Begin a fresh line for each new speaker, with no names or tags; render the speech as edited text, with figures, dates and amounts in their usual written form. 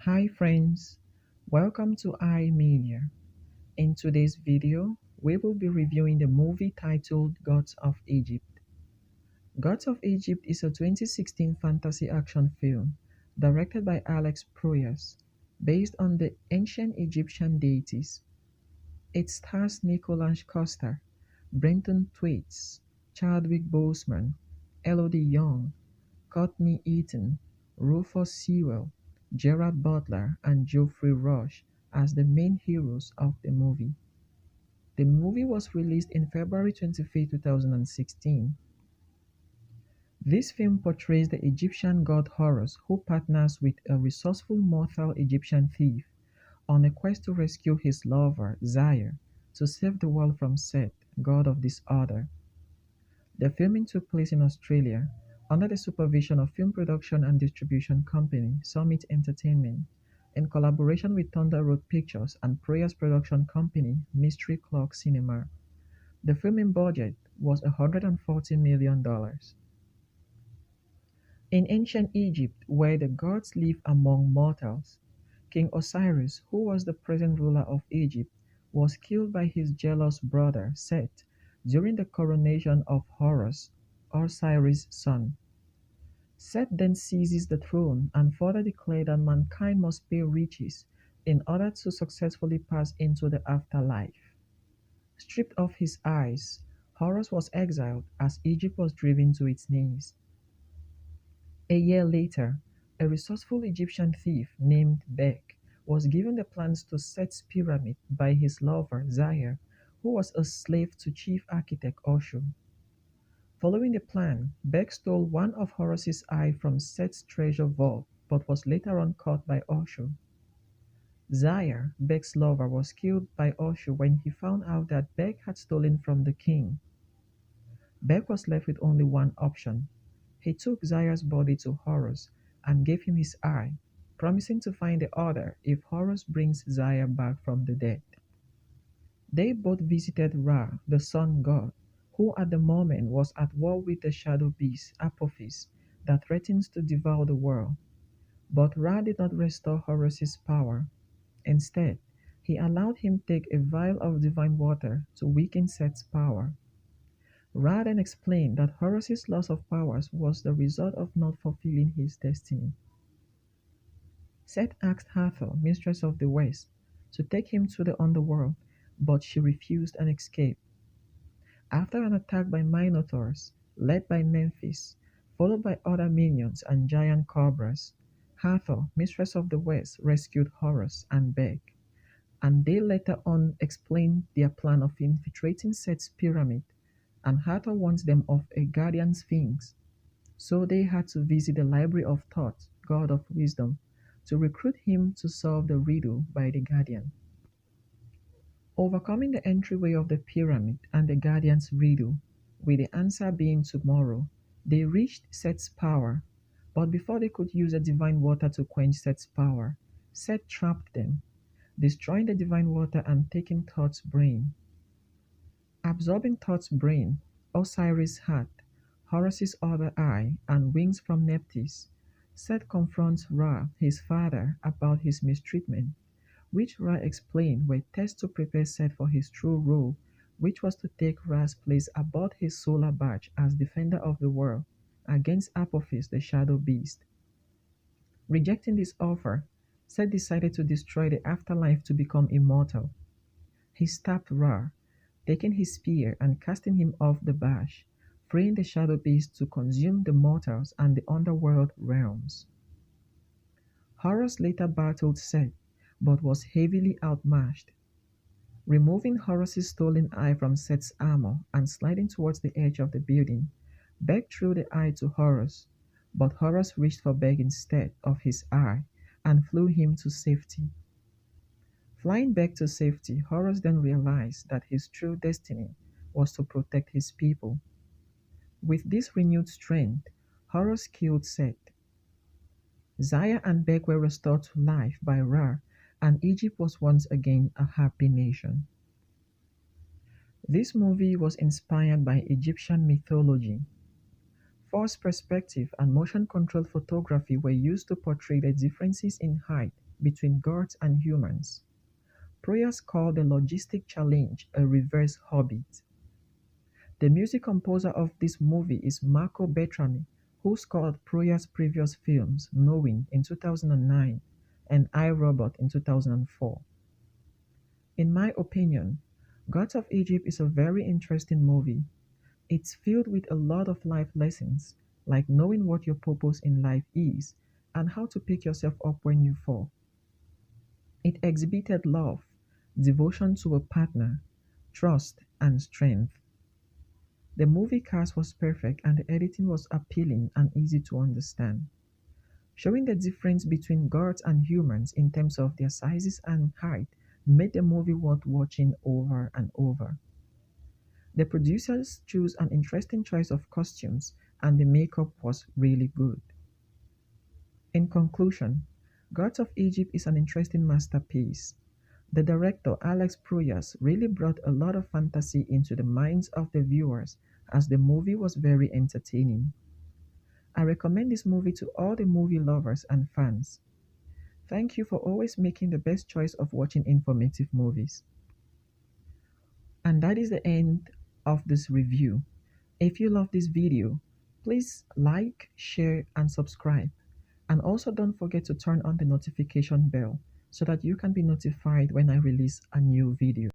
Hi friends, welcome to iMedia. In today's video, we will be reviewing the movie titled Gods of Egypt. Gods of Egypt is a 2016 fantasy action film directed by Alex Proyas, based on the ancient Egyptian deities. It stars Nicholas Costa, Brenton Thwaites, Chadwick Boseman, Elodie Young, Courtney Eaton, Rufus Sewell, Gerard Butler, and Geoffrey Rush as the main heroes of the movie. The movie was released in February 25, 2016. This film portrays the Egyptian god Horus, who partners with a resourceful mortal Egyptian thief on a quest to rescue his lover, Zaire, to save the world from Set, god of disorder. The filming took place in Australia under the supervision of film production and distribution company Summit Entertainment, in collaboration with Thunder Road Pictures and Prayers production company Mystery Clock Cinema. The filming budget was $140 million. In ancient Egypt, where the gods live among mortals, King Osiris, who was the present ruler of Egypt, was killed by his jealous brother Set during the coronation of Horus, Osiris' son. Set then seizes the throne and further declared that mankind must pay riches in order to successfully pass into the afterlife. Stripped of his eyes, Horus was exiled as Egypt was driven to its knees. A year later, a resourceful Egyptian thief named Bek was given the plans to Set's pyramid by his lover Zaire, who was a slave to chief architect Oshu. Following the plan, Bek stole one of Horus's eyes from Set's treasure vault but was later on caught by Oshu. Zaire, Bek's lover, was killed by Oshu when he found out that Bek had stolen from the king. Bek was left with only one option. He took Zaire's body to Horus and gave him his eye, promising to find the other if Horus brings Zaire back from the dead. They both visited Ra, the sun god, who at the moment was at war with the shadow beast Apophis that threatens to devour the world. But Ra did not restore Horus's power. Instead, he allowed him take a vial of divine water to weaken Set's power. Ra then explained that Horus's loss of powers was the result of not fulfilling his destiny. Set asked Hathor, mistress of the West, to take him to the underworld, but she refused and escaped. After an attack by Minotaurs, led by Memphis, followed by other minions and giant cobras, Hathor, mistress of the West, rescued Horus and Beg, and they later on explained their plan of infiltrating Set's pyramid, and Hathor warns them of a guardian sphinx, so they had to visit the Library of Thoth, god of wisdom, to recruit him to solve the riddle by the guardian. Overcoming the entryway of the pyramid and the guardian's riddle, with the answer being tomorrow, they reached Set's power, but before they could use the divine water to quench Set's power, Set trapped them, destroying the divine water and taking Thoth's brain. Absorbing Thoth's brain, Osiris' heart, Horus's other eye, and wings from Nephthys, Set confronts Ra, his father, about his mistreatment, which Ra explained were tests to prepare Set for his true role, which was to take Ra's place aboard his solar barge as defender of the world against Apophis, the shadow beast. Rejecting this offer, Set decided to destroy the afterlife to become immortal. He stabbed Ra, taking his spear and casting him off the barge, freeing the shadow beast to consume the mortals and the underworld realms. Horus later battled Set, but was heavily outmatched. Removing Horus's stolen eye from Set's armor and sliding towards the edge of the building, Beg threw the eye to Horus, but Horus reached for Beg instead of his eye and flew him to safety. Flying back to safety, Horus then realized that his true destiny was to protect his people. With this renewed strength, Horus killed Set. Zaire and Beg were restored to life by Ra, and Egypt was once again a happy nation. This movie was inspired by Egyptian mythology. Forced perspective and motion controlled photography were used to portray the differences in height, between gods and humans. Proyas called the logistic challenge a reverse Hobbit. The music composer of this movie is Marco Beltrami, who scored Proyas' previous films Knowing in 2009 and I, Robot in 2004. In my opinion, Gods of Egypt is a very interesting movie. It's filled with a lot of life lessons, like knowing what your purpose in life is and how to pick yourself up when you fall. It exhibited love, devotion to a partner, trust, and strength. The movie cast was perfect and the editing was appealing and easy to understand, showing the difference between gods and humans in terms of their sizes and height made the movie worth watching over and over. The producers chose an interesting choice of costumes and the makeup was really good. In conclusion, Gods of Egypt is an interesting masterpiece. The director, Alex Proyas, really brought a lot of fantasy into the minds of the viewers as the movie was very entertaining. I recommend this movie to all the movie lovers and fans. Thank you for always making the best choice of watching informative movies. And that is the end of this review. If you love this video, please like, share, and subscribe. And also don't forget to turn on the notification bell so that you can be notified when I release a new video.